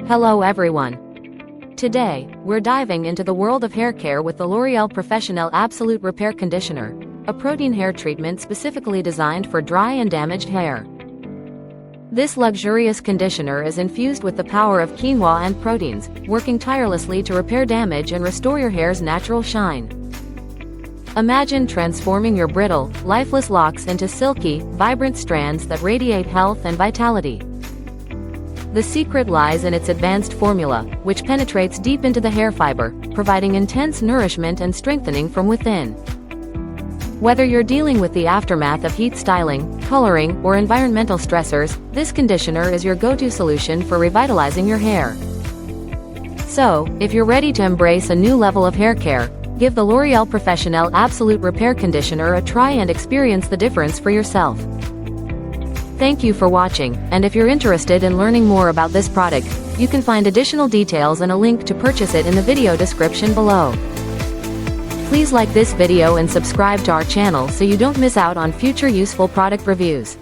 Hello everyone. Today, we're diving into the world of hair care with the L'Oréal Professionnel Absolut Repair Conditioner, a protein hair treatment specifically designed for dry and damaged hair. This luxurious conditioner is infused with the power of quinoa and proteins, working tirelessly to repair damage and restore your hair's natural shine. Imagine transforming your brittle, lifeless locks into silky, vibrant strands that radiate health and vitality. The secret lies in its advanced formula, which penetrates deep into the hair fiber, providing intense nourishment and strengthening from within. Whether you're dealing with the aftermath of heat styling, coloring, or environmental stressors, this conditioner is your go-to solution for revitalizing your hair. So, if you're ready to embrace a new level of hair care, give the L'Oréal Professionnel Absolut Repair Conditioner a try and experience the difference for yourself. Thank you for watching, and if you're interested in learning more about this product, you can find additional details and a link to purchase it in the video description below. Please like this video and subscribe to our channel so you don't miss out on future useful product reviews.